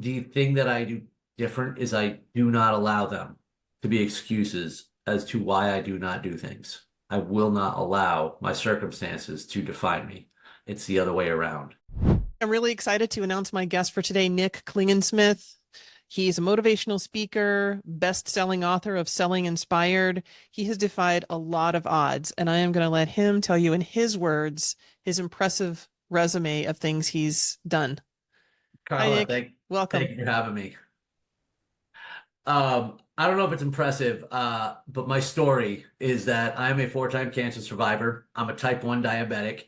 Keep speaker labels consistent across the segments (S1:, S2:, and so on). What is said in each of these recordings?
S1: the thing that I do different is I do not allow them to be excuses as to why I do not do things. I will not allow my circumstances to define me. It's the other way around.
S2: I'm really excited to announce my guest for today, Nick Klingensmith. He's a motivational speaker, best-selling author of Selling Inspired. He has defied a lot of odds, and I am going to let him tell you in his words his impressive resume of things he's done. Hi,
S1: Carla,
S2: Nick.
S1: thank
S2: Welcome.
S1: you for having me. I don't know if it's impressive, but my story is that I'm a four-time cancer survivor. I'm a type 1 diabetic.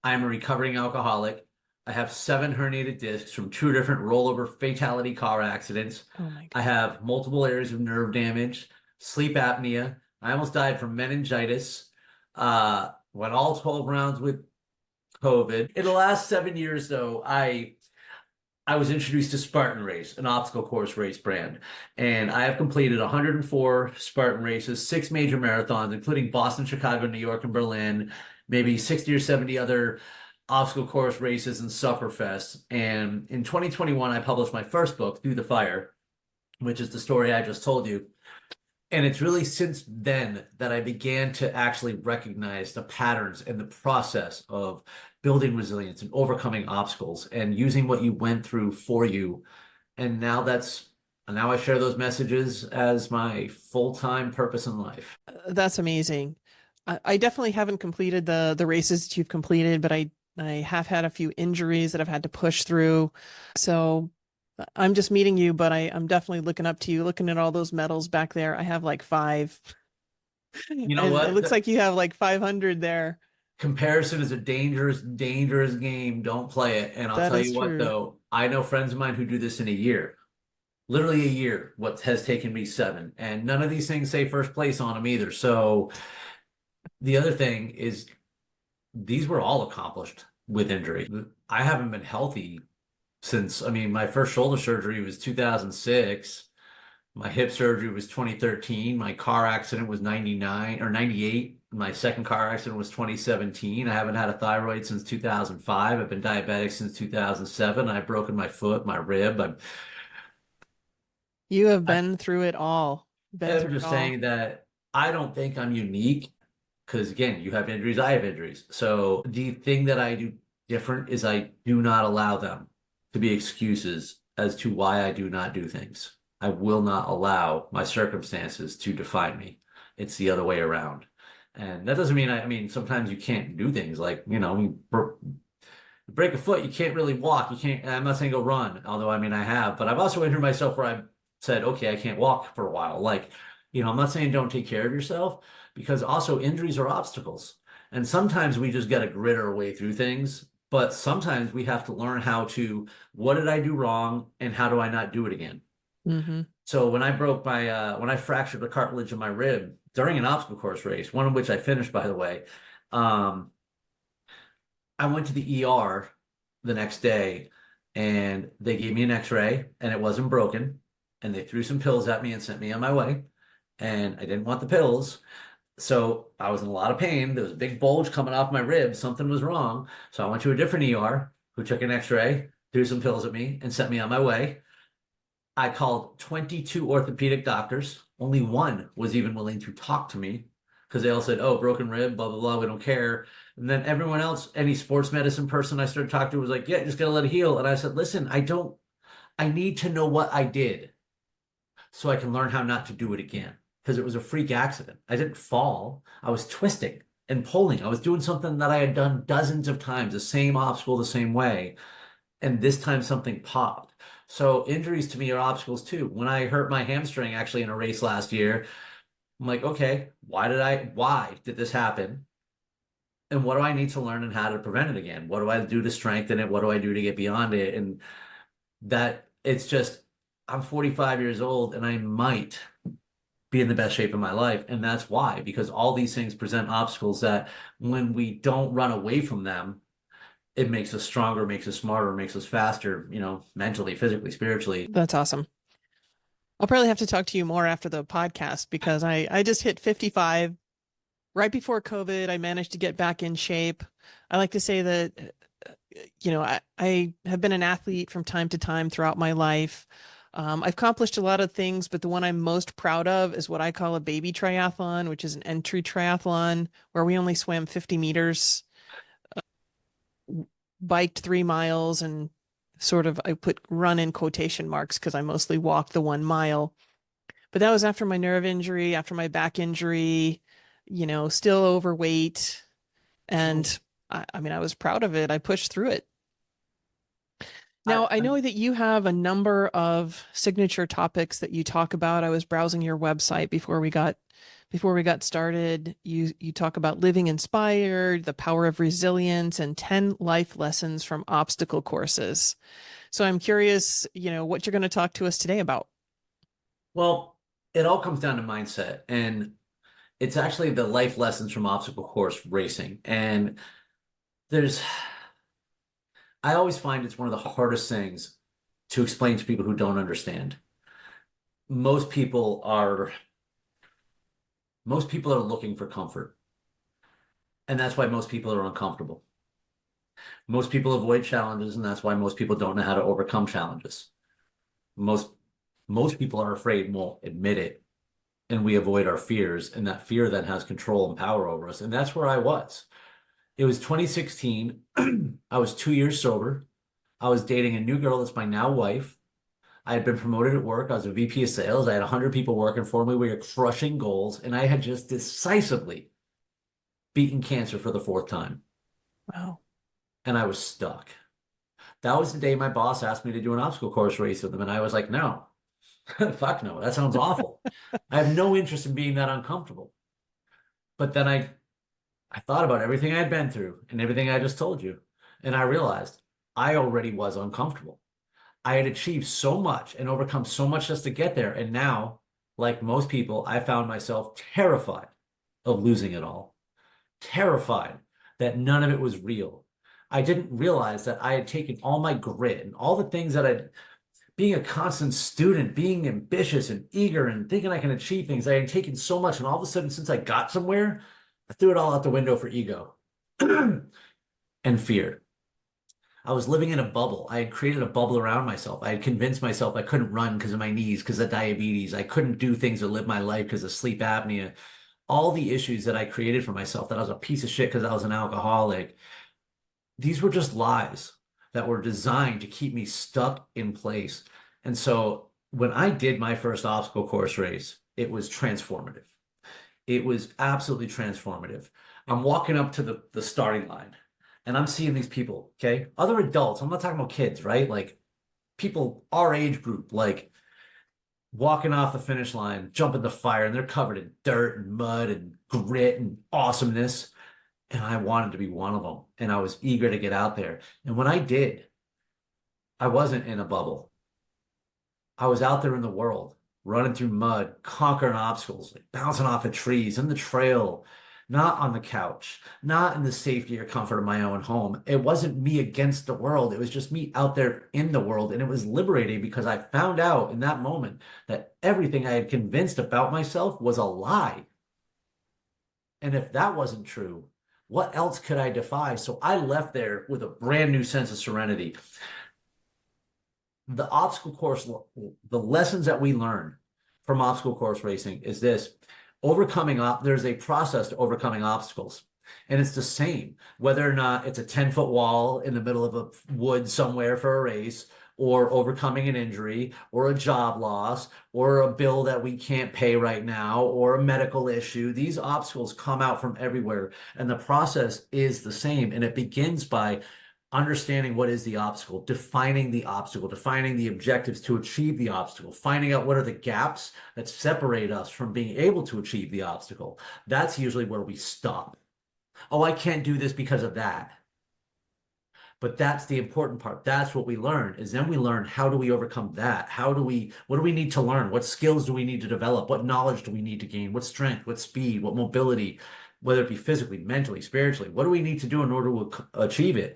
S1: I'm a recovering alcoholic. I have 7 herniated discs from 2 different rollover fatality car accidents.
S2: Oh my
S1: I
S2: God.
S1: have multiple areas of nerve damage, sleep apnea. I almost died from meningitis. Went all 12 rounds with COVID. In the last 7 years, though, I was introduced to Spartan Race, an obstacle course race brand, and I have completed 104 Spartan races, 6 major marathons, including Boston, Chicago, New York, and Berlin, maybe 60 or 70 other obstacle course races and Sufferfest. And in 2021, I published my first book, Through the Fire, which is the story I just told you. And it's really since then that I began to actually recognize the patterns and the process of building resilience and overcoming obstacles and using what you went through for you. And now I share those messages as my full-time purpose in life.
S2: That's amazing. I definitely haven't completed the races that you've completed, but I have had a few injuries that I've had to push through. So I'm just meeting you, but I'm definitely looking up to you, looking at all those medals back there. I have like five,
S1: You know
S2: and it
S1: what?
S2: looks
S1: The
S2: like you have like 500 there.
S1: comparison is a dangerous, dangerous game. Don't play it. And I'll
S2: That
S1: tell
S2: is
S1: you what,
S2: true.
S1: though, I know friends of mine who do this in a year. Literally a year, what has taken me 7. And none of these things say first place on them either. So the other thing is these were all accomplished with injury. I haven't been healthy since, I mean, my first shoulder surgery was 2006. My hip surgery was 2013. My car accident was 99 or 98. My second car accident was 2017. I haven't had a thyroid since 2005. I've been diabetic since 2007. I've broken my foot, my rib.
S2: You have
S1: I,
S2: been through it all. Been
S1: I'm
S2: through it
S1: just
S2: all.
S1: saying that I don't think I'm unique because, again, you have injuries, I have injuries. So the thing that I do different is I do not allow them to be excuses as to why I do not do things. I will not allow my circumstances to define me. It's the other way around. And that doesn't mean, I mean, sometimes you can't do things like, you break a foot, you can't really walk. You can't, I'm not saying go run, although I mean, I have, but I've also injured myself where I've said, okay, I can't walk for a while. Like, I'm not saying don't take care of yourself because also injuries are obstacles. And sometimes we just got to grit our way through things, but sometimes we have to learn how to, what did I do wrong and how do I not do it again?
S2: Hmm.
S1: So when I fractured the cartilage in my rib during an obstacle course race, one of which I finished, by the way, um, I went to the ER the next day and they gave me an x-ray and it wasn't broken. And they threw some pills at me and sent me on my way. And I didn't want the pills. So I was in a lot of pain. There was a big bulge coming off my rib. Something was wrong. So I went to a different ER who took an x-ray, threw some pills at me, and sent me on my way. I called 22 orthopedic doctors. Only one was even willing to talk to me because they all said, oh, broken rib, blah, blah, blah, we don't care. And then everyone else, any sports medicine person I started talking to was like, yeah, just gotta let it heal. And I said, listen, I need to know what I did so I can learn how not to do it again. Because it was a freak accident. I didn't fall. I was twisting and pulling. I was doing something that I had done dozens of times, the same obstacle, the same way. And this time something popped. So injuries to me are obstacles too. When I hurt my hamstring actually in a race last year, I'm like, okay, why did this happen? And what do I need to learn and how to prevent it again? What do I do to strengthen it? What do I do to get beyond it? And that it's just, I'm 45 years old and I might be in the best shape of my life. And that's why, because all these things present obstacles that when we don't run away from them, it makes us stronger, makes us smarter, makes us faster, mentally, physically, spiritually.
S2: That's awesome. I'll probably have to talk to you more after the podcast because I just hit 55 right before COVID. I managed to get back in shape. I like to say that I have been an athlete from time to time throughout my life. I've accomplished a lot of things, but the one I'm most proud of is what I call a baby triathlon, which is an entry triathlon where we only swam 50 meters, biked 3 miles, and sort of I put run in quotation marks because I mostly walked the 1 mile. But that was after my nerve injury, after my back injury, still overweight.
S1: So
S2: And I mean, I was proud of it. I pushed through it.
S1: I,
S2: Now, I know that you have a number of signature topics that you talk about. I was browsing your website before we got started. You talk about living inspired, the power of resilience, and 10 life lessons from obstacle courses. So I'm curious, what you're going to talk to us today about.
S1: well, it all comes down to mindset, and it's actually the life lessons from obstacle course racing. And there's, I always find it's one of the hardest things to explain to people who don't understand. Most people are most people are looking for comfort, and that's why most people are uncomfortable. Most people avoid challenges, and that's why most people don't know how to overcome challenges. Most most people are afraid and won't admit it, and we avoid our fears, and that fear then has control and power over us. And that's where I was. It was 2016. I was 2 years sober. I was dating a new girl that's my now wife. I had been promoted at work. I was a VP of sales. I had 100 people working for me. We were crushing goals, and I had just decisively beaten cancer for the fourth time,
S2: Wow.
S1: and I was stuck. That was the day my boss asked me to do an obstacle course race with him, and I was like, no, fuck no, that sounds awful. I have no interest in being that uncomfortable. But then I thought about everything I had been through and everything I just told you, and I realized I already was uncomfortable. I had achieved so much and overcome so much just to get there. And now, like most people, I found myself terrified of losing it all, terrified that none of it was real. I didn't realize that I had taken all my grit and all the things that being a constant student, being ambitious and eager and thinking I can achieve things, I had taken so much. And all of a sudden, since I got somewhere, I threw it all out the window for ego and fear. I was living in a bubble. I had created a bubble around myself. I had convinced myself I couldn't run because of my knees, because of diabetes. I couldn't do things or live my life because of sleep apnea. All the issues that I created for myself, that I was a piece of shit because I was an alcoholic, these were just lies that were designed to keep me stuck in place. And so when I did my first obstacle course race, it was transformative. It was absolutely transformative. I'm walking up to the starting line and I'm seeing these people, okay? Other adults, I'm not talking about kids, right? Like people our age group, like walking off the finish line, jumping the fire, and they're covered in dirt and mud and grit and awesomeness. And I wanted to be one of them. And I was eager to get out there. And when I did, I wasn't in a bubble. I was out there in the world, running through mud, conquering obstacles, like bouncing off of trees, in the trail, not on the couch, not in the safety or comfort of my own home. It wasn't me against the world. It was just me out there in the world. And it was liberating because I found out in that moment that everything I had convinced about myself was a lie. And if that wasn't true, what else could I defy? So I left there with a brand new sense of serenity. The obstacle course, the lessons that we learn from obstacle course racing is this: there's a process to overcoming obstacles. And it's the same, whether or not it's a 10-foot wall in the middle of a wood somewhere for a race, or overcoming an injury, or a job loss, or a bill that we can't pay right now, or a medical issue. These obstacles come out from everywhere, and the process is the same. And it begins by understanding what is the obstacle, defining the objectives to achieve the obstacle, finding out what are the gaps that separate us from being able to achieve the obstacle. That's usually where we stop. Oh, I can't do this because of that. But that's the important part. That's what we learn is then we learn how do we overcome that? What do we need to learn? What skills do we need to develop? What knowledge do we need to gain? What strength, what speed, what mobility, whether it be physically, mentally, spiritually? What do we need to do in order to achieve it?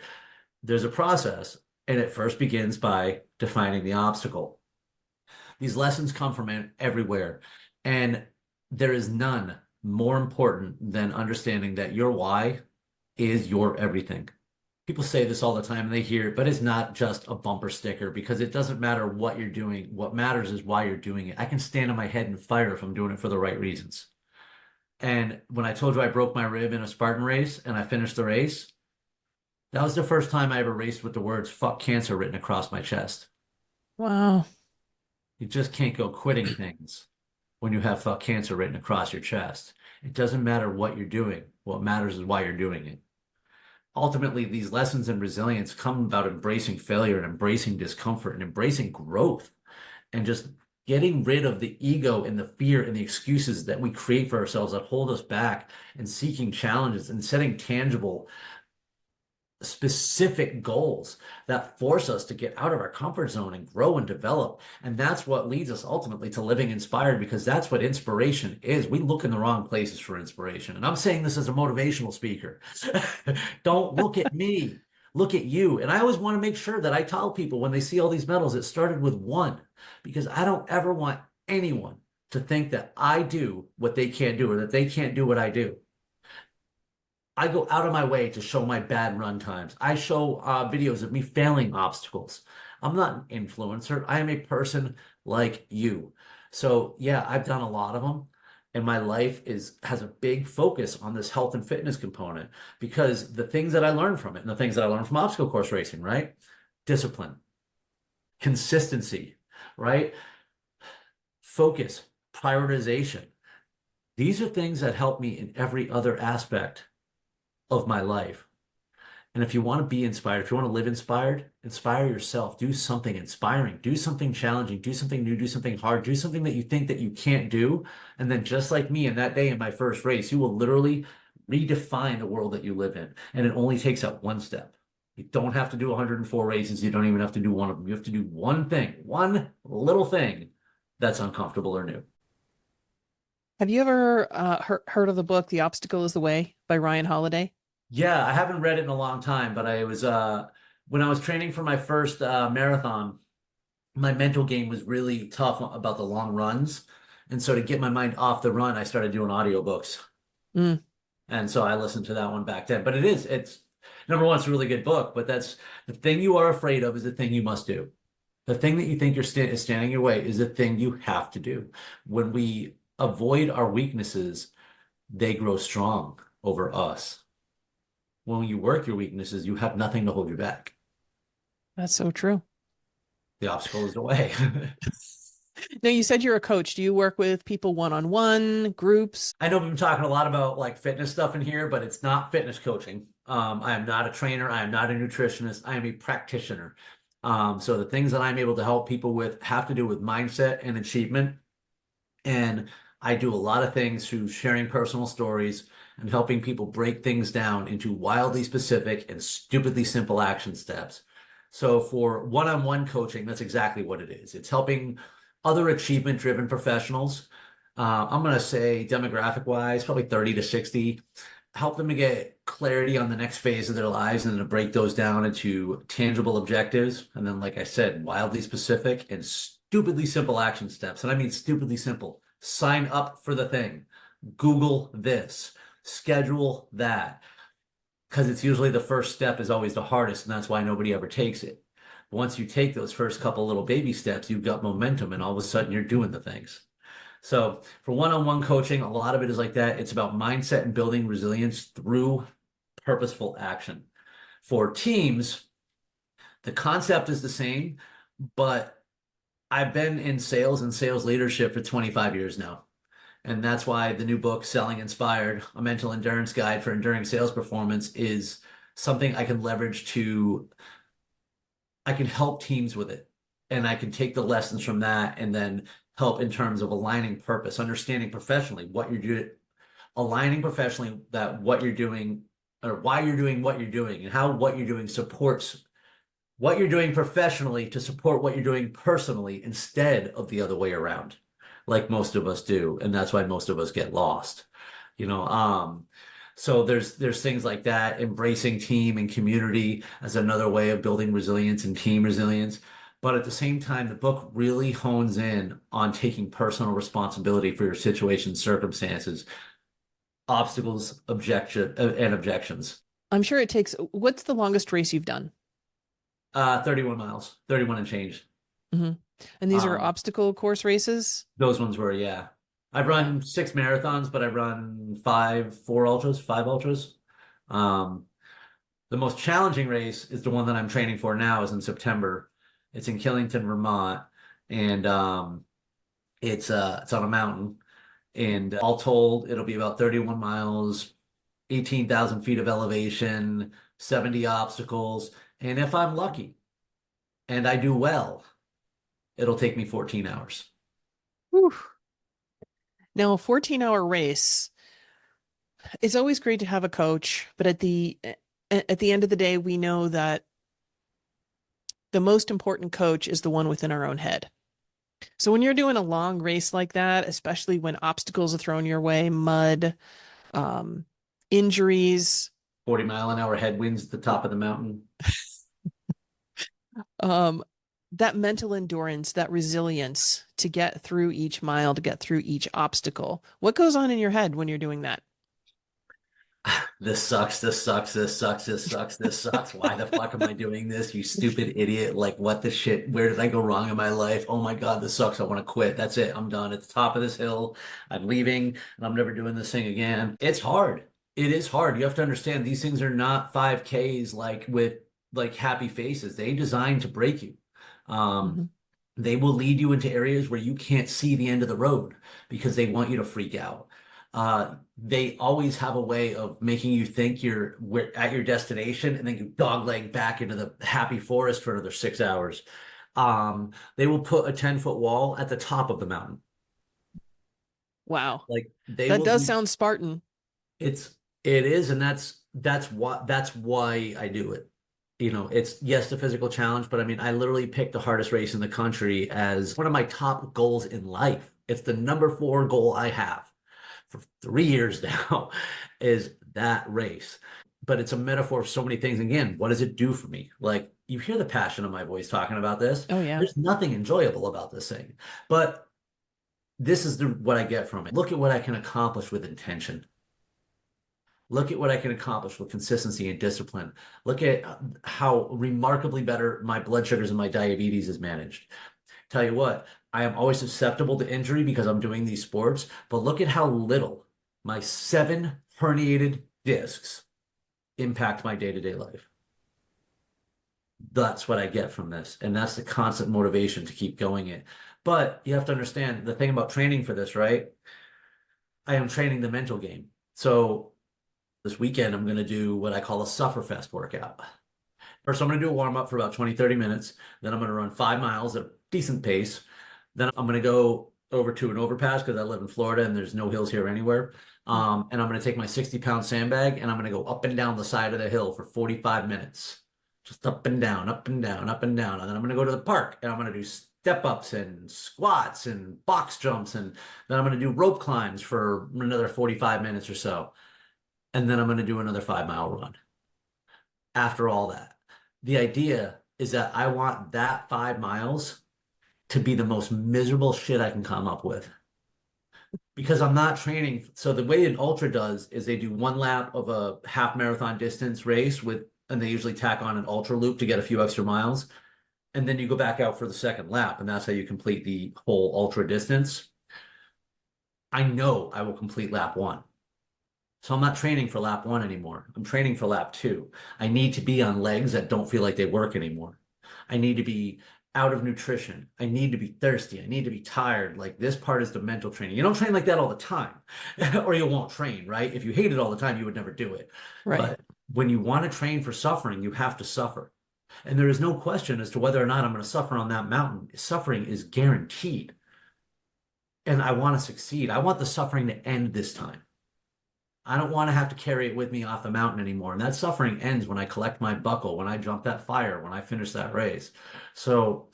S1: There's a process, and it first begins by defining the obstacle. These lessons come from everywhere, and there is none more important than understanding that your why is your everything. People say this all the time and they hear it, but it's not just a bumper sticker because it doesn't matter what you're doing. What matters is why you're doing it. I can stand on my head and fire if I'm doing it for the right reasons. And when I told you I broke my rib in a Spartan race and I finished the race, that was the first time I ever raced with the words fuck cancer written across my chest.
S2: Wow.
S1: You just can't go quitting things when you have fuck cancer written across your chest. It doesn't matter what you're doing. What matters is why you're doing it. Ultimately, these lessons in resilience come about embracing failure and embracing discomfort and embracing growth and just getting rid of the ego and the fear and the excuses that we create for ourselves that hold us back and seeking challenges and setting tangible specific goals that force us to get out of our comfort zone and grow and develop. And that's what leads us ultimately to living inspired, because that's what inspiration is. We look in the wrong places for inspiration. And I'm saying this as a motivational speaker. Don't look at me, look at you. And I always want to make sure that I tell people when they see all these medals, it started with one, because I don't ever want anyone to think that I do what they can't do or that they can't do what I do. I go out of my way to show my bad run times. I show videos of me failing obstacles. I'm not an influencer. I am a person like you. So yeah, I've done a lot of them, and my life has a big focus on this health and fitness component because the things that I learned from it and the things that I learned from obstacle course racing, right? Discipline, consistency, right? Focus, prioritization. These are things that help me in every other aspect of my life. And if you want to be inspired, if you want to live inspired, inspire yourself. Do something inspiring, do something challenging, do something new, do something hard, do something that you think that you can't do. And then just like me in that day in my first race, you will literally redefine the world that you live in. And it only takes that one step. You don't have to do 104 races. You don't even have to do one of them. You have to do one thing, one little thing that's uncomfortable or new.
S2: Have you ever heard of the book The Obstacle is the Way by Ryan Holiday?
S1: Yeah, I haven't read it in a long time, but I was when I was training for my first marathon, my mental game was really tough about the long runs. And so to get my mind off the run, I started doing audiobooks.
S2: Mm,
S1: And so I listened to that one back then. But it's number one, it's a really good book, but that's the thing you are afraid of is the thing you must do. The thing that you think is standing in your way is the thing you have to do. When we avoid our weaknesses, they grow strong over us. When you work your weaknesses, you have nothing to hold you back.
S2: that's so true.
S1: The obstacle is the way.
S2: Now, you said you're a coach. Do you work with people one-on-one, groups?
S1: I know we've been talking a lot about like fitness stuff in here, but it's not fitness coaching. I am not a trainer. I am not a nutritionist. I am a practitioner. So the things that I'm able to help people with have to do with mindset and achievement. And I do a lot of things through sharing personal stories and helping people break things down into wildly specific and stupidly simple action steps. So for one-on-one coaching, that's exactly what it is. It's helping other achievement-driven professionals. I'm going to say demographic-wise, probably 30 to 60, help them to get clarity on the next phase of their lives and then to break those down into tangible objectives. And then, like I said, wildly specific and stupidly simple action steps. And I mean stupidly simple. Sign up for the thing. Google this. Schedule that. Because it's usually the first step is always the hardest, and that's why nobody ever takes it. Once you take those first couple little baby steps, you've got momentum, and all of a sudden you're doing the things. So for one-on-one coaching, a lot of it is like that. It's about mindset and building resilience through purposeful action. For teams, the concept is the same, but I've been in sales and sales leadership for 25 years now. And that's why the new book, Selling Inspired, a mental endurance guide for enduring sales performance, is something I can leverage to, I can help teams with it. And I can take the lessons from that and then help in terms of aligning purpose, understanding professionally what you're doing, aligning professionally that what you're doing or why you're doing what you're doing and how what you're doing supports what you're doing professionally to support what you're doing personally instead of the other way around, like most of us do. And that's why most of us get lost, you know. So there's things like that, embracing team and community as another way of building resilience and team resilience. But at the same time, the book really hones in on taking personal responsibility for your situation, circumstances, obstacles, and objections.
S2: I'm sure it takes, what's the longest race you've done?
S1: 31 miles, 31 and change.
S2: Hmm. And these are
S1: Um,
S2: obstacle course races?
S1: those ones were, yeah. I've
S2: Yeah.
S1: run 6 marathons, but I've run five ultras. Um, the most challenging race is the one that I'm training for now is in September. It's in Killington, Vermont, and it's on a mountain. And all told, it'll be about 31 miles, 18,000 feet of elevation, 70 obstacles. And if I'm lucky and I do well, it'll take me 14 hours.
S2: Whew. Now, a 14-hour race, it's always great to have a coach, but at the end of the day, we know that the most important coach is the one within our own head. So when you're doing a long race like that, especially when obstacles are thrown your way, mud, um, injuries,
S1: 40-mile-an-hour headwinds at the top of the mountain.
S2: um, that mental endurance, that resilience to get through each mile, to get through each obstacle. What goes on in your head when you're doing that?
S1: This sucks, this sucks, this sucks, this sucks, this sucks. Why the fuck am I doing this? You stupid idiot. Like, what the shit? Where did I go wrong in my life? Oh my God, this sucks. I want to quit. That's it. I'm done. At the top of this hill. I'm leaving and I'm never doing this thing again. It's hard. It is hard. You have to understand these things are not 5Ks like with like happy faces. They designed to break you. Um,
S2: Mhm.
S1: they will lead you into areas where you can't see the end of the road because they want you to freak out. They always have a way of making you think you're at your destination and then you dogleg back into the happy forest for another 6 hours. They will put a 10-foot wall at the top of the mountain.
S2: Wow.
S1: Like they
S2: That
S1: will
S2: does
S1: lead,
S2: sound Spartan.
S1: it is, and that's why I do it. It's yes, the physical challenge, but I mean, I literally picked the hardest race in the country as one of my top goals in life. It's the number four goal I have for 3 years now, is that race. But it's a metaphor of so many things. Again, what does it do for me? Like you hear the passion of my voice talking about this.
S2: Oh, yeah.
S1: There's nothing enjoyable about this thing, but this is what I get from it. Look at what I can accomplish with intention. Look at what I can accomplish with consistency and discipline. Look at how remarkably better my blood sugars and my diabetes is managed. Tell you what, I am always susceptible to injury because I'm doing these sports, but look at how little my 7 herniated discs impact my day-to-day life. That's what I get from this. And that's the constant motivation to keep going it. But you have to understand the thing about training for this, right? I am training the mental game. So this weekend, I'm going to do what I call a sufferfest workout. First, I'm going to do a warm up for about 20, 30 minutes. Then I'm going to run 5 miles at a decent pace. Then I'm going to go over to an overpass because I live in Florida and there's no hills here anywhere. And I'm going to take my 60-pound sandbag and I'm going to go up and down the side of the hill for 45 minutes. Just up and down, up and down, up and down. And then I'm going to go to the park and I'm going to do step ups and squats and box jumps. And then I'm going to do rope climbs for another 45 minutes or so. And then I'm going to do another 5 mile run after all that. The idea is that I want that 5 miles to be the most miserable shit I can come up with because I'm not training. So the way an ultra does is they do one lap of a half marathon distance race and they usually tack on an ultra loop to get a few extra miles. And then you go back out for the second lap, and that's how you complete the whole ultra distance. I know I will complete lap one. So I'm not training for lap one anymore. I'm training for lap two. I need to be on legs that don't feel like they work anymore. I need to be out of nutrition. I need to be thirsty. I need to be tired. Like this part is the mental training. You don't train like that all the time, or you won't train, right? If you hate it all the time, you would never do it.
S2: Right.
S1: But when you want to train for suffering, you have to suffer. And there is no question as to whether or not I'm going to suffer on that mountain. Suffering is guaranteed. And I want to succeed. I want the suffering to end this time. I don't want to have to carry it with me off the mountain anymore. And that suffering ends when I collect my buckle, when I jump that fire, when I finish that race. So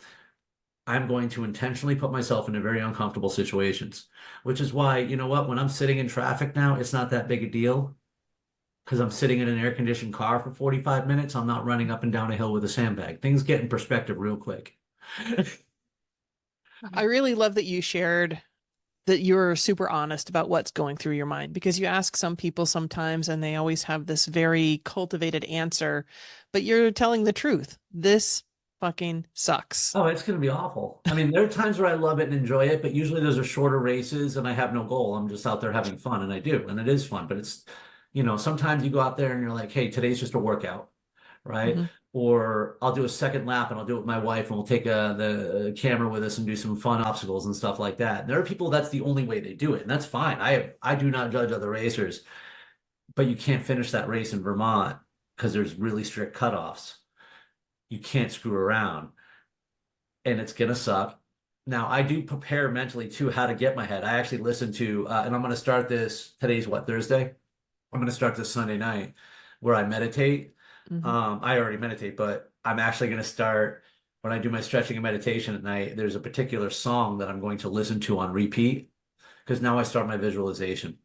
S1: I'm going to intentionally put myself into very uncomfortable situations, which is why, you know what, when I'm sitting in traffic now, it's not that big a deal because I'm sitting in an air-conditioned car for 45 minutes. I'm not running up and down a hill with a sandbag. Things get in perspective real quick.
S2: I really love that you shared that you're super honest about what's going through your mind, because you ask some people sometimes and they always have this very cultivated answer, but you're telling the truth. This fucking sucks.
S1: Oh, it's going to be awful. I mean, there are times where I love it and enjoy it, but usually those are shorter races and I have no goal. I'm just out there having fun, and I do, and it is fun. But it's, sometimes you go out there and you're like, hey, today's just a workout, right?
S2: Hmm.
S1: Or I'll do a second lap and I'll do it with my wife and we'll take the camera with us and do some fun obstacles and stuff like that. And there are people that's the only way they do it, and that's fine. I do not judge other racers, but you can't finish that race in Vermont because there's really strict cutoffs. You can't screw around, and it's gonna suck. Now, I do prepare mentally too how to get my head. I actually listen to, and I'm going to start this. Today's what, Thursday? I'm going to start this Sunday night where I meditate.
S2: Hmm.
S1: I already meditate, but I'm actually going to start when I do my stretching and meditation at night. There's a particular song that I'm going to listen to on repeat because now I start my visualization.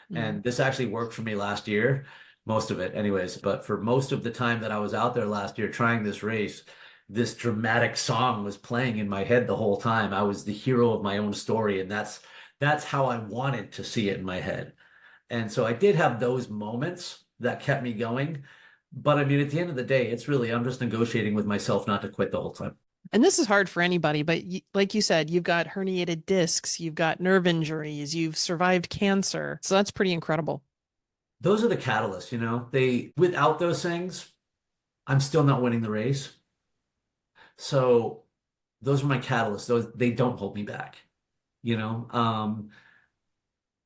S2: Hmm.
S1: And this actually worked for me last year, most of it, anyways. But for most of the time that I was out there last year trying this race, this dramatic song was playing in my head the whole time. I was the hero of my own story, and that's how I wanted to see it in my head. And so I did have those moments that kept me going. But I mean, at the end of the day, it's really, I'm just negotiating with myself not to quit the whole time.
S2: And this is hard for anybody, but like you said, you've got herniated discs, you've got nerve injuries, you've survived cancer. So that's pretty incredible.
S1: Those are the catalysts, without those things, I'm still not winning the race. So those are my catalysts. Those, they don't hold me back, you know.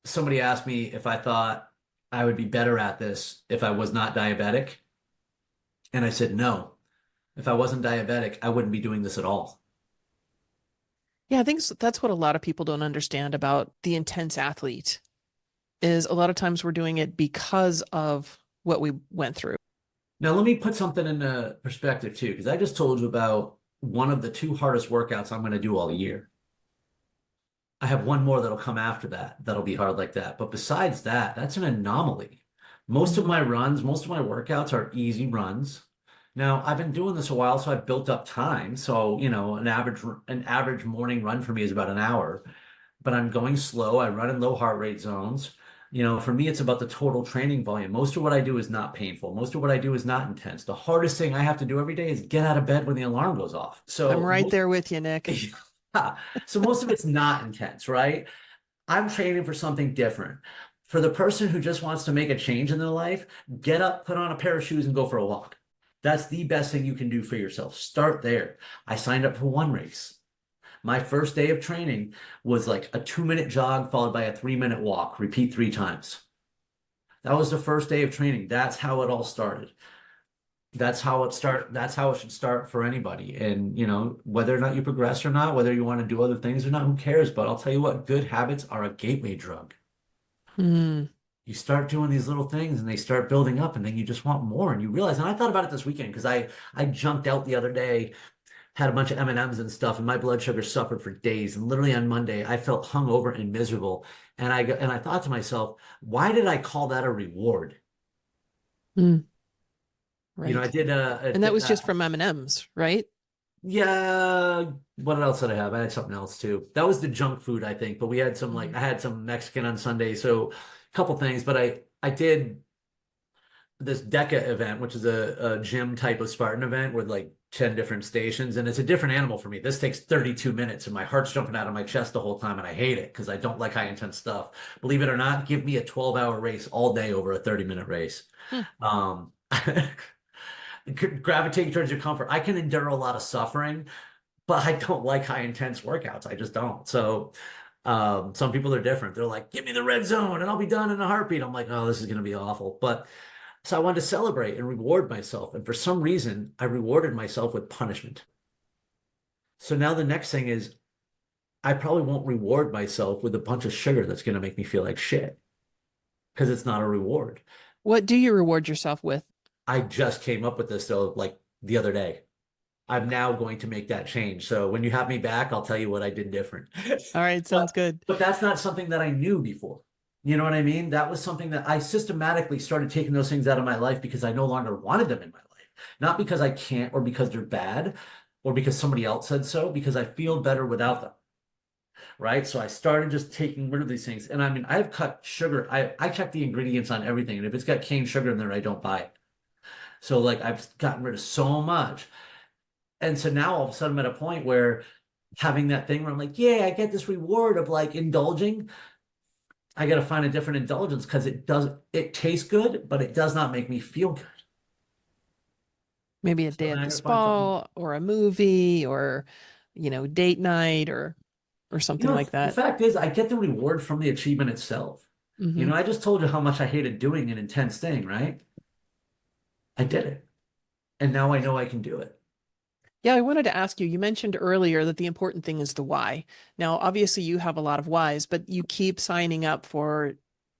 S1: Somebody asked me if I thought I would be better at this if I was not diabetic. And I said, no, if I wasn't diabetic, I wouldn't be doing this at all.
S2: Yeah, I think that's what a lot of people don't understand about the intense athlete is a lot of times we're doing it because of what we went through.
S1: Now, let me put something into perspective too, because I just told you about one of the two hardest workouts I'm going to do all year. I have one more that'll come after that that'll be hard like that. But besides that, that's an anomaly. Most of
S2: Mhm.
S1: my runs, most of my workouts are easy runs. Now, I've been doing this a while, so I've built up time. So, an average morning run for me is about an hour, but I'm going slow. I run in low heart rate zones. For me, it's about the total training volume. Most of what I do is not painful. Most of what I do is not intense. The hardest thing I have to do every day is get out of bed when the alarm goes off.
S2: I'm
S1: So
S2: right
S1: most
S2: there with you, Nick.
S1: Yeah. So most of it's not intense, right? I'm training for something different. For the person who just wants to make a change in their life, get up, put on a pair of shoes, and go for a walk. That's the best thing you can do for yourself. Start there. I signed up for one race. My first day of training was like a 2-minute jog followed by a 3-minute walk, repeat 3 times. That was the first day of training. That's how it all started. That's how it should start for anybody. And whether or not you progress or not, whether you want to do other things or not, who cares? But I'll tell you what, good habits are a gateway drug.
S2: Hmm.
S1: You start doing these little things and they start building up, and then you just want more, and you realize, and I thought about it this weekend because I jumped out the other day, had a bunch of M&Ms and stuff, and my blood sugar suffered for days. And literally on Monday, I felt hungover and miserable. And I thought to myself, why did I call that a reward?
S2: Hmm.
S1: I
S2: Right.
S1: did
S2: And that was just from M&Ms, right?
S1: yeah. What else did I have? I had something else too. That was the junk food, I think. But we had some
S2: Mhm.
S1: I had some Mexican on Sunday, so a couple things. But I did this DECA event, which is a gym type of Spartan event with like 10 different stations. And it's a different animal for me. This takes 32 minutes and my heart's jumping out of my chest the whole time. And I hate it because I don't like high intense stuff. Believe it or not, give me a 12-hour race all day over a 30-minute race.
S2: Hmm.
S1: Um, gravitate towards your comfort. I can endure a lot of suffering, but I don't like high intense workouts. I just don't. So some people are different. They're like, give me the red zone and I'll be done in a heartbeat. I'm like, oh, this is going to be awful. But so I wanted to celebrate and reward myself. And for some reason, I rewarded myself with punishment. So now the next thing is I probably won't reward myself with a bunch of sugar that's going to make me feel like shit because it's not a reward.
S2: What do you reward yourself with?
S1: I just came up with this though, like the other day. I'm now going to make that change. So when you have me back, I'll tell you what I did different.
S2: All right, sounds
S1: But
S2: good.
S1: but that's not something that I knew before. You know what I mean? That was something that I systematically started taking those things out of my life because I no longer wanted them in my life. Not because I can't or because they're bad or because somebody else said so, because I feel better without them. right? So I started just taking rid of these things. And I mean, I've cut sugar. I check the ingredients on everything. And if it's got cane sugar in there, I don't buy it. So like I've gotten rid of so much. And so now all of a sudden I'm at a point where having that thing where I'm like, yeah, I get this reward of like indulging. I got to find a different indulgence because it tastes good, but it does not make me feel good.
S2: Maybe a
S1: So
S2: day
S1: then
S2: at
S1: I
S2: the
S1: got to find something.
S2: spa or a movie or, date night or something like
S1: The
S2: that.
S1: fact is, I get the reward from the achievement itself.
S2: Hmm.
S1: I just told you how much I hated doing an intense thing, right? I did it. And now I know I can do it.
S2: Yeah, I wanted to ask you, you mentioned earlier that the important thing is the why. Now, obviously you have a lot of whys, but you keep signing up for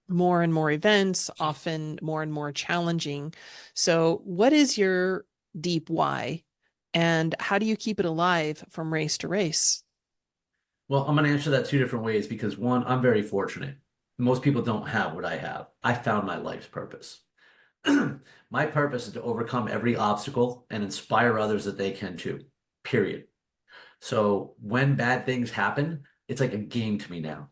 S2: more and more events, often more and more challenging. So, what is your deep why? And how do you keep it alive from race to race?
S1: Well, I'm going to answer that two different ways because one, I'm very fortunate. Most people don't have what I have. I found my life's purpose. My purpose is to overcome every obstacle and inspire others that they can too, period. So when bad things happen, it's like a game to me now.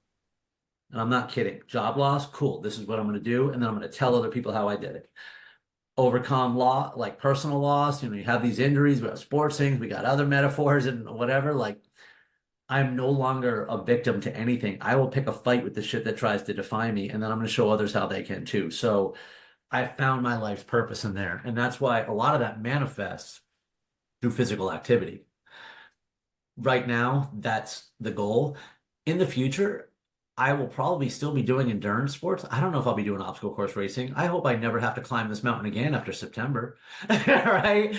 S1: And I'm not kidding. Job loss, cool. This is what I'm going to do. And then I'm going to tell other people how I did it. Overcome law, like personal loss. You have these injuries, we have sports things, we got other metaphors and whatever. Like, I'm no longer a victim to anything. I will pick a fight with the shit that tries to define me, and then I'm going to show others how they can too. So I found my life's purpose in there. And that's why a lot of that manifests through physical activity. Right now, that's the goal. In the future, I will probably still be doing endurance sports. I don't know if I'll be doing obstacle course racing. I hope I never have to climb this mountain again after September. Right?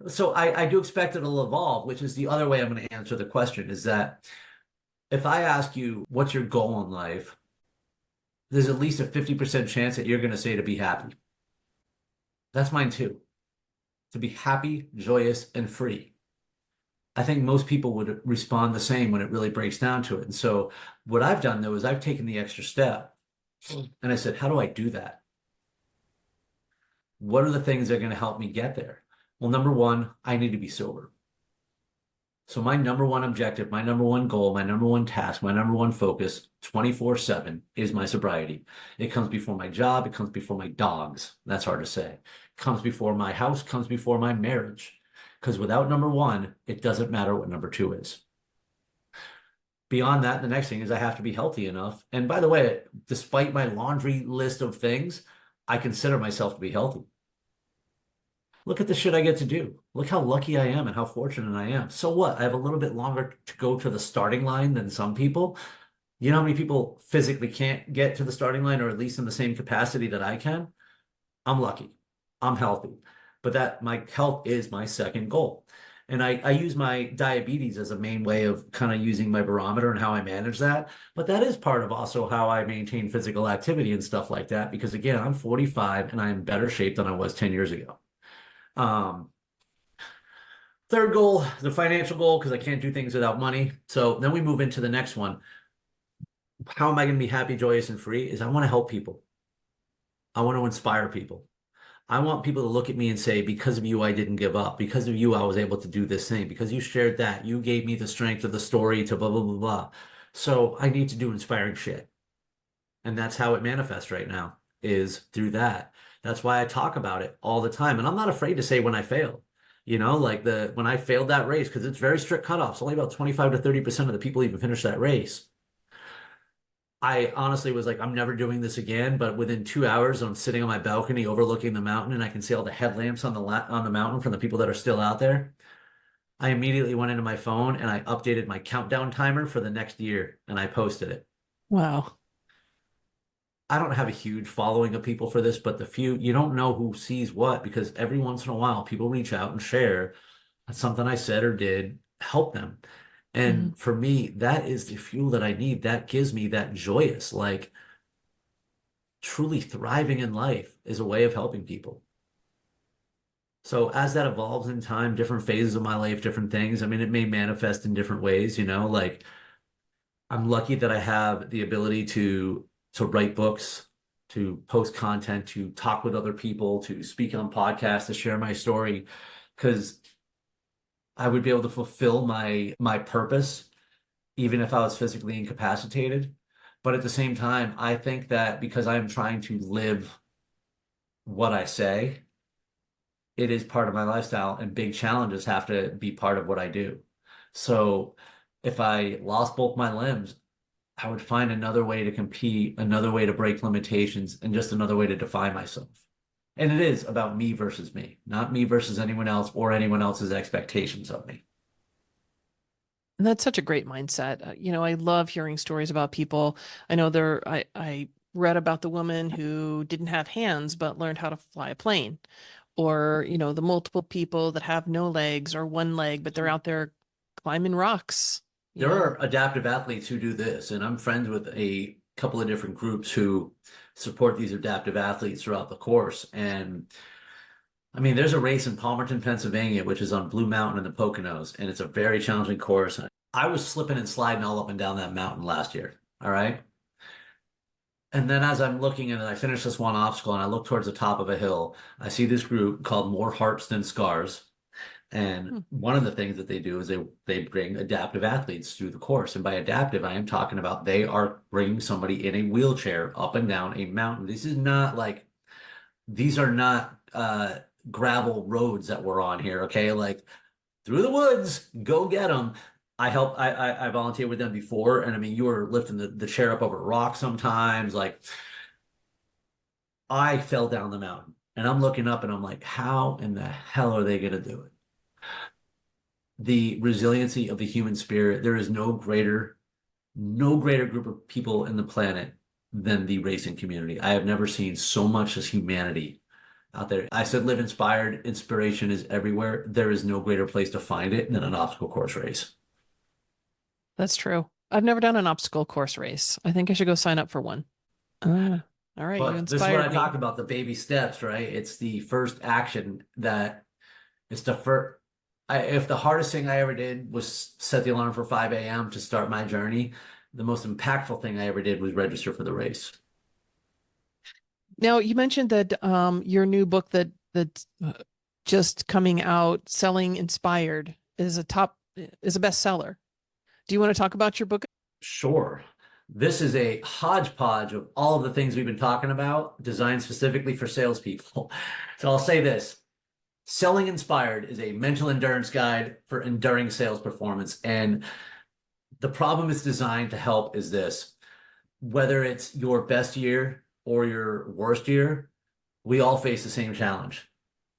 S1: So I do expect it'll evolve, which is the other way I'm going to answer the question is that if I ask you what's your goal in life, there's at least a 50% chance that you're going to say to be happy. That's mine too. To be happy, joyous, and free. I think most people would respond the same when it really breaks down to it. And so what I've done though is I've taken the extra step and I said, how do I do that? What are the things that are going to help me get there? Well, number one, I need to be sober. So my number one objective, my number one goal, my number one task, my number one focus 24/7 is my sobriety. It comes before my job. It comes before my dogs. That's hard to say. It comes before my house, comes before my marriage. Because without number one, it doesn't matter what number two is. Beyond that, the next thing is I have to be healthy enough. And by the way, despite my laundry list of things, I consider myself to be healthy. Look at the shit I get to do. Look how lucky I am and how fortunate I am. So what? I have a little bit longer to go to the starting line than some people. You know how many people physically can't get to the starting line or at least in the same capacity that I can? I'm lucky. I'm healthy. But that my health is my second goal. And I use my diabetes as a main way of kind of using my barometer and how I manage that. But that is part of also how I maintain physical activity and stuff like that. Because again, I'm 45 and I'm in better shape than I was 10 years ago. Um, Third goal, the financial goal, because I can't do things without money. So then we move into the next one. How am I going to be happy, joyous, and free? Is I want to help people. I want to inspire people. I want people to look at me and say, because of you, I didn't give up. Because of you, I was able to do this thing. Because you shared that, you gave me the strength of the story to blah, blah, blah, blah. So I need to do inspiring shit. And that's how it manifests right now, is through that. That's why I talk about it all the time. And I'm not afraid to say when I fail. Like when I failed that race, because it's very strict cutoffs. Only about 25 to 30% of the people even finish that race. I honestly was like, I'm never doing this again. But within 2 hours, I'm sitting on my balcony overlooking the mountain, and I can see all the headlamps on the mountain from the people that are still out there. I immediately went into my phone and I updated my countdown timer for the next year, and I posted it.
S2: Wow.
S1: I don't have a huge following of people for this, but the few, you don't know who sees what because every once in a while people reach out and share something I said or did, help them.
S2: Mhm.
S1: And for me, that is the fuel that I need. That gives me that joyous, like truly thriving in life is a way of helping people. So as that evolves in time, different phases of my life, different things, I mean, it may manifest in different ways, like I'm lucky that I have the ability to write books, to post content, to talk with other people, to speak on podcasts, to share my story, because I would be able to fulfill my purpose even if I was physically incapacitated. But at the same time, I think that because I'm trying to live what I say, it is part of my lifestyle, and big challenges have to be part of what I do. So if I lost both my limbs, I would find another way to compete, another way to break limitations, and just another way to define myself. And it is about me versus me, not me versus anyone else or anyone else's expectations of me.
S2: And that's such a great mindset. I love hearing stories about people. I know I read about the woman who didn't have hands but learned how to fly a plane, or, the multiple people that have no legs or one leg, but they're out there climbing rocks, you
S1: There
S2: know.
S1: are adaptive athletes who do this, and I'm friends with a couple of different groups who support these adaptive athletes throughout the course. And I mean, there's a race in Palmerton, Pennsylvania, which is on Blue Mountain in the Poconos, and it's a very challenging course. I was slipping and sliding all up and down that mountain last year. All right. And then as I'm looking and I finish this one obstacle and I look towards the top of a hill, I see this group called More Hearts Than Scars. And
S2: Hmm.
S1: one of the things that they do is they bring adaptive athletes through the course. And by adaptive, I am talking about they are bringing somebody in a wheelchair up and down a mountain. These are not gravel roads that we're on here, okay? Like through the woods, go get them. I volunteered with them before, and I mean, you were lifting the chair up over a rock sometimes. Like I fell down the mountain, and I'm looking up, and I'm like, how in the hell are they gonna do it? The resiliency of the human spirit. There is no greater group of people in the planet than the racing community. I have never seen so much as humanity out there. I said live inspired. Inspiration is everywhere. There is no greater place to find it than an obstacle course race.
S2: That's true. I've never done an obstacle course race. I think I should go sign up for one. Ah, all right, you
S1: But this is what I
S2: inspired
S1: talked
S2: me.
S1: about, the baby steps, right? It's the first action that it's the first. If the hardest thing I ever did was set the alarm for 5 a.m. to start my journey, the most impactful thing I ever did was register for the race.
S2: Now, you mentioned that your new book that's just coming out, Selling Inspired, is a bestseller. Do you want to talk about your book?
S1: Sure. This is a hodgepodge of all of the things we've been talking about, designed specifically for salespeople. So I'll say this. Selling Inspired is a mental endurance guide for enduring sales performance. And the problem it's designed to help is this. Whether it's your best year or your worst year, we all face the same challenge.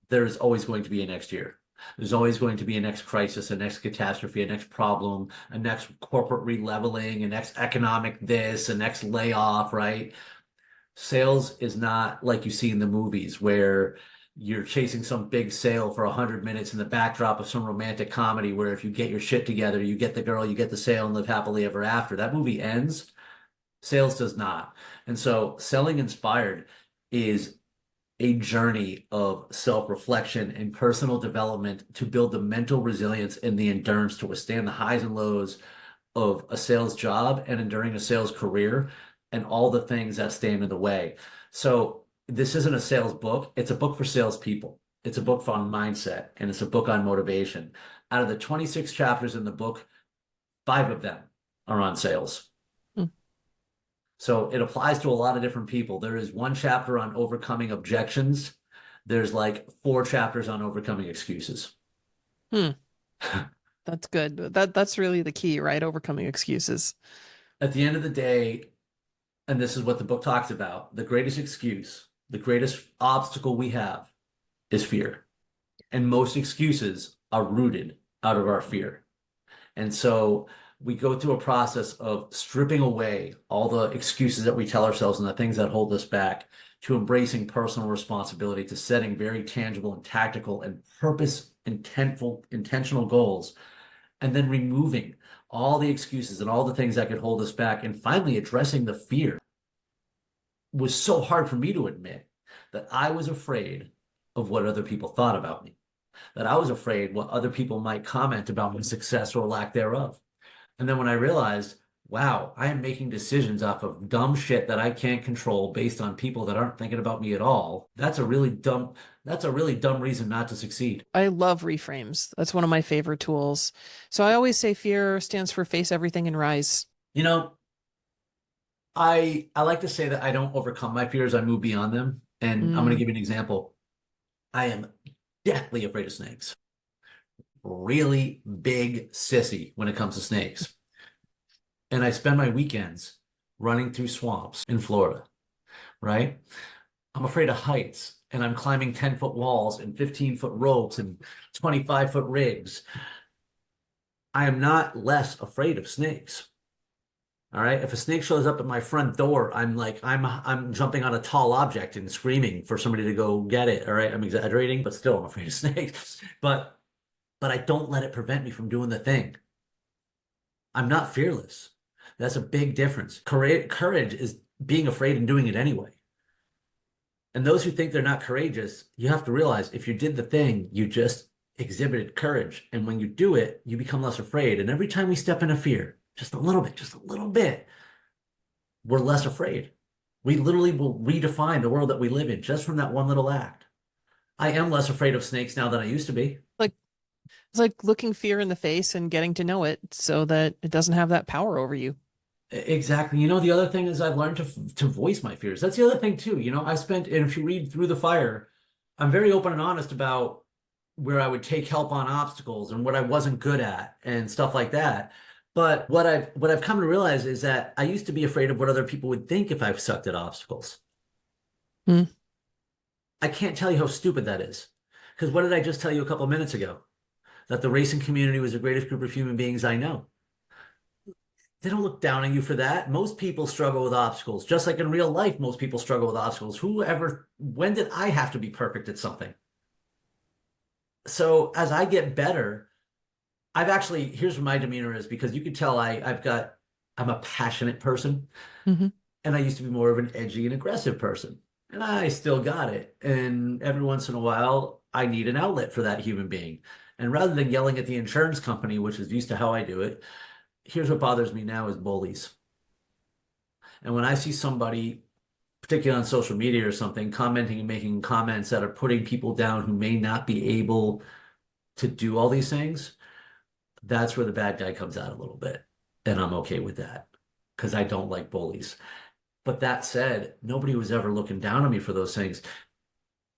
S1: There's always going to be a next year. There's always going to be a next crisis, a next catastrophe, a next problem, a next corporate releveling, a next economic this, a next layoff, right? Sales is not like you see in the movies where you're chasing some big sale for 100 minutes in the backdrop of some romantic comedy where if you get your shit together, you get the girl, you get the sale, and live happily ever after. That movie ends. Sales does not. And so selling inspired is a journey of self-reflection and personal development to build the mental resilience and the endurance to withstand the highs and lows of a sales job and enduring a sales career and all the things that stand in the way. So this isn't a sales book. It's a book for salespeople. It's a book on mindset and it's a book on motivation. Out of the 26 chapters in the book, 5 of them are on sales.
S2: Hmm.
S1: So it applies to a lot of different people. There is one chapter on overcoming objections. There's like 4 chapters on overcoming excuses.
S2: Hmm. That's good. That's really the key, right? Overcoming excuses.
S1: At the end of the day, and this is what the book talks about, the greatest excuse, the greatest obstacle we have is fear. And most excuses are rooted out of our fear. And so we go through a process of stripping away all the excuses that we tell ourselves and the things that hold us back to embracing personal responsibility, to setting very tangible and tactical and purpose intentional goals, and then removing all the excuses and all the things that could hold us back, and finally addressing the fear was so hard for me to admit that I was afraid of what other people thought about me, that I was afraid what other people might comment about my success or lack thereof. And then when I realized, wow, I am making decisions off of dumb shit that I can't control based on people that aren't thinking about me at all. That's a really dumb, That's a really dumb reason not to succeed.
S2: I love reframes. That's one of my favorite tools. So I always say fear stands for face everything and rise.
S1: You know, I like to say that I don't overcome my fears, I move beyond them. And I'm going to
S2: Mm.
S1: give you an example. I am deathly afraid of snakes. Really big sissy when it comes to snakes. And I spend my weekends running through swamps in Florida, right? I'm afraid of heights and I'm climbing 10-foot walls and 15-foot ropes and 25-foot rigs. I am not less afraid of snakes. All right. If a snake shows up at my front door, I'm like, I'm jumping on a tall object and screaming for somebody to go get it. All right. I'm exaggerating, but still I'm afraid of snakes. But I don't let it prevent me from doing the thing. I'm not fearless. That's a big difference. Courage is being afraid and doing it anyway. And those who think they're not courageous, you have to realize if you did the thing, you just exhibited courage. And when you do it, you become less afraid. And every time we step into fear, just a little bit, we're less afraid. We literally will redefine the world that we live in just from that one little act. I am less afraid of snakes now than I used to be.
S2: Like it's like looking fear in the face and getting to know it so that it doesn't have that power over you.
S1: Exactly. You know, the other thing is I've learned to voice my fears. That's the other thing too. You know, and if you read Through the Fire, I'm very open and honest about where I would take help on obstacles and what I wasn't good at and stuff like that. But what I've come to realize is that I used to be afraid of what other people would think if I've sucked at obstacles.
S2: Mm.
S1: I can't tell you how stupid that is. Because what did I just tell you a couple minutes ago? That the racing community was the greatest group of human beings I know. They don't look down on you for that. Most people struggle with obstacles. Just like in real life, most people struggle with obstacles. When did I have to be perfect at something? So as I get better, here's what my demeanor is because you can tell I'm a passionate person
S2: Hmm.
S1: and I used to be more of an edgy and aggressive person. And I still got it. And every once in a while, I need an outlet for that human being. And rather than yelling at the insurance company, which is used to how I do it, here's what bothers me now is bullies. And when I see somebody, particularly on social media or something, commenting and making comments that are putting people down who may not be able to do all these things, that's where the bad guy comes out a little bit. And I'm okay with that because I don't like bullies. But that said, nobody was ever looking down on me for those things.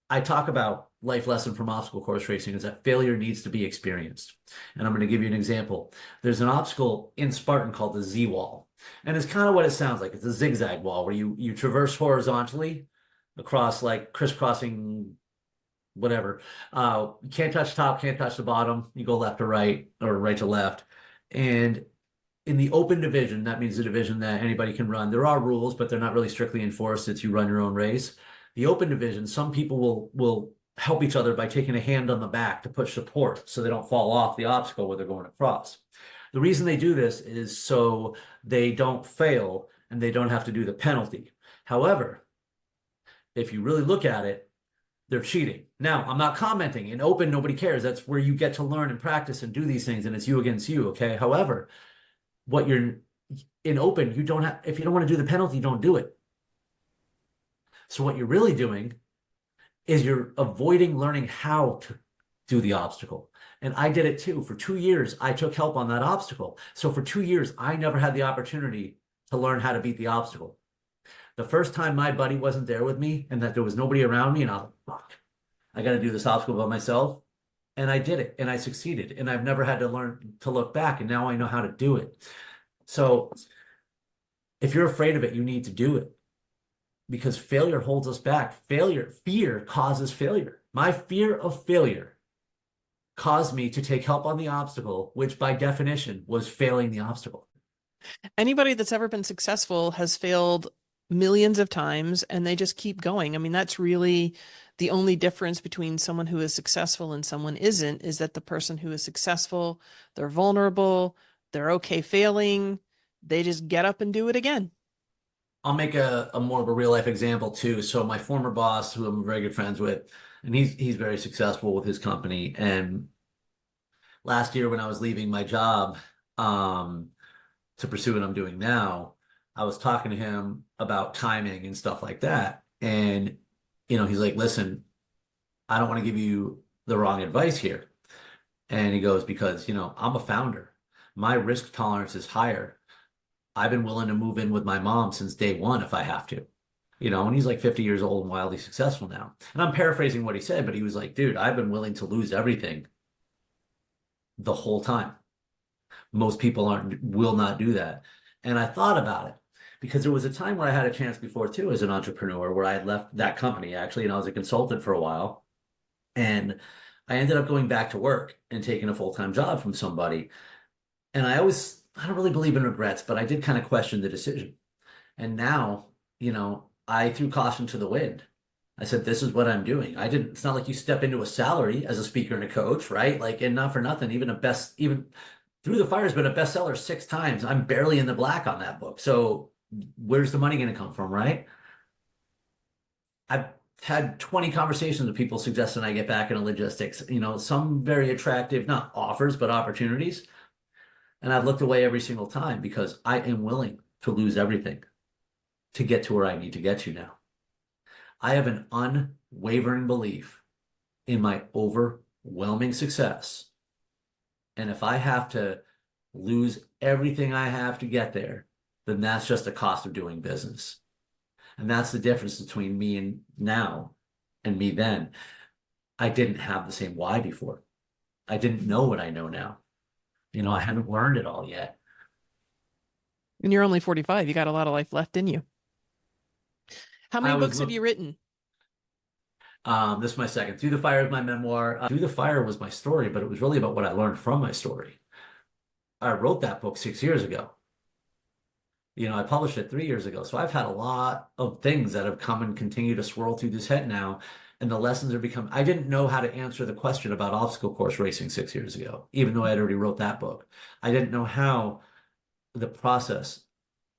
S1: I talk about life lesson from obstacle course racing is that failure needs to be experienced. And I'm going to give you an example. There's an obstacle in Spartan called the Z wall. And it's kind of what it sounds like. It's a zigzag wall where you traverse horizontally across like crisscrossing whatever. You can't touch the top, can't touch the bottom. You go left to right or right to left. And in the open division, that means the division that anybody can run. There are rules, but they're not really strictly enforced. It's you run your own race. The open division, some people will help each other by taking a hand on the back to push support so they don't fall off the obstacle where they're going across. The reason they do this is so they don't fail and they don't have to do the penalty. However, if you really look at it, they're cheating. Now, I'm not commenting. In open, nobody cares. That's where you get to learn and practice and do these things, and it's you against you, okay? However, what you're in open, you don't have, if you don't want to do the penalty, don't do it. So what you're really doing is you're avoiding learning how to do the obstacle. And I did it too. For 2 years, I took help on that obstacle. So for 2 years, I never had the opportunity to learn how to beat the obstacle. The first time my buddy wasn't there with me and that there was nobody around me, and I was like, fuck, I got to do this obstacle by myself. And I did it and I succeeded. And I've never had to learn to look back. And now I know how to do it. So if you're afraid of it, you need to do it because failure holds us back. Fear causes failure. My fear of failure caused me to take help on the obstacle, which by definition was failing the obstacle.
S2: Anybody that's ever been successful has failed millions of times and they just keep going. I mean, that's really the only difference between someone who is successful and someone isn't, is that the person who is successful, they're vulnerable, they're okay failing, they just get up and do it again.
S1: I'll make a more of a real life example too. So my former boss, who I'm very good friends with, and he's very successful with his company. And last year when I was leaving my job um, to pursue what I'm doing now, I was talking to him about timing and stuff like that. And he's like, listen, I don't want to give you the wrong advice here. And he goes, because, I'm a founder. My risk tolerance is higher. I've been willing to move in with my mom since day one if I have to. And he's like 50 years old and wildly successful now. And I'm paraphrasing what he said, but he was like, dude, I've been willing to lose everything the whole time. Most people will not do that. And I thought about it because there was a time where I had a chance before too as an entrepreneur where I had left that company actually, and I was a consultant for a while. And I ended up going back to work and taking a full-time job from somebody. And I don't really believe in regrets, but I did kind of question the decision. And now, I threw caution to the wind. I said, this is what I'm doing. It's not like you step into a salary as a speaker and a coach, right? Like, and not for nothing, even Through the Fire has been a bestseller 6 times. I'm barely in the black on that book. So where's the money going to come from, right? I've had 20 conversations with people suggesting I get back into logistics, some very attractive, not offers, but opportunities. And I've looked away every single time because I am willing to lose everything to get to where I need to get to now. I have an unwavering belief in my overwhelming success. And if I have to lose everything I have to get there, then that's just the cost of doing business. And that's the difference between me and now and me then. I didn't have the same why before. I didn't know what I know now. I haven't learned it all yet.
S2: And you're only 45. You got a lot of life left in you. How many books have you written?
S1: This is my second. Through the Fire is my memoir. Through the Fire was my story, but it was really about what I learned from my story. I wrote that book 6 years ago. I published it 3 years ago. So I've had a lot of things that have come and continue to swirl through this head now. And the lessons are become, I didn't know how to answer the question about obstacle course racing 6 years ago, even though I had already wrote that book. I didn't know how the process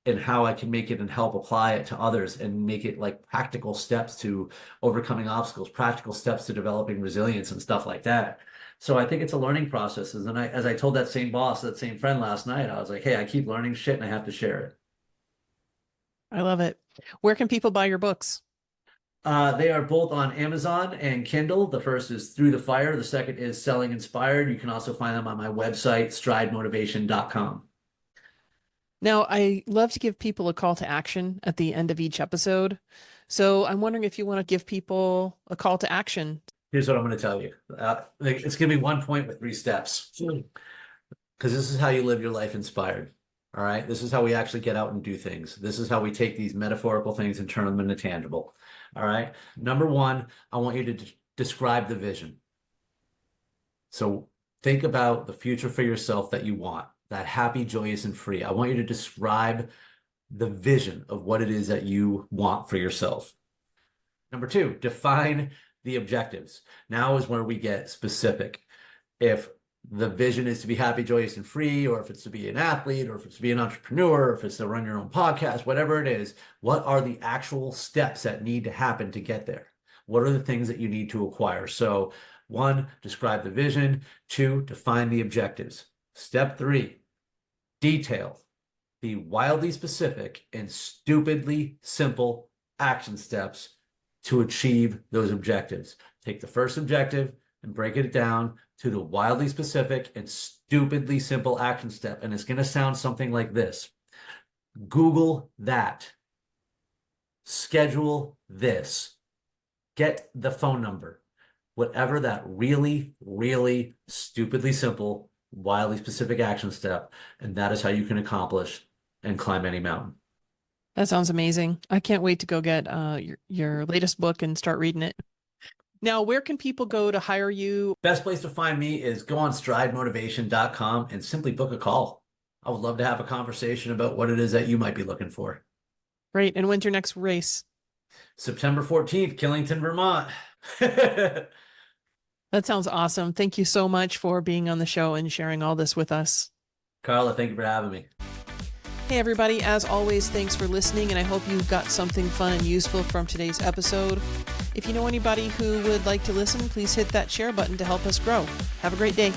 S1: and how I can make it and help apply it to others and make it like practical steps to overcoming obstacles, practical steps to developing resilience and stuff like that. So I think it's a learning process. And as I told that same boss, that same friend last night, I was like, hey, I keep learning shit and I have to share it.
S2: I love it. Where can people buy your books?
S1: They are both on Amazon and Kindle. The first is Through the Fire. The second is Selling Inspired. You can also find them on my website, stridemotivation.com.
S2: Now, I love to give people a call to action at the end of each episode. So I'm wondering if you want to give people a call to action.
S1: Here's what I'm going to tell you. It's going to be 1 point with 3 steps. Because this is how you live your life inspired. All right. This is how we actually get out and do things. This is how we take these metaphorical things and turn them into tangible. All right. Number 1, I want you to describe the vision. So think about the future for yourself that you want, that happy, joyous, and free. I want you to describe the vision of what it is that you want for yourself. Number 2, define the objectives. Now is where we get specific. If the vision is to be happy, joyous, and free, or if it's to be an athlete, or if it's to be an entrepreneur, or if it's to run your own podcast, whatever it is, what are the actual steps that need to happen to get there? What are the things that you need to acquire? So 1, describe the vision. 2, define the objectives. Step 3, detail the wildly specific and stupidly simple action steps to achieve those objectives. Take the first objective and break it down to the wildly specific and stupidly simple action step. And it's going to sound something like this. Google that. Schedule this. Get the phone number. Whatever that really, really stupidly simple, wildly specific action step. And that is how you can accomplish and climb any mountain.
S2: That sounds amazing. I can't wait to go get your latest book and start reading it. Now, where can people go to hire you?
S1: Best place to find me is go on stridemotivation.com and simply book a call. I would love to have a conversation about what it is that you might be looking for.
S2: Great. And when's your next race?
S1: September 14th, Killington, Vermont.
S2: That sounds awesome. Thank you so much for being on the show and sharing all this with us.
S1: Carla, thank you for having me.
S2: Hey, everybody. As always, thanks for listening, and I hope you got something fun and useful from today's episode. If you know anybody who would like to listen, please hit that share button to help us grow. Have a great day.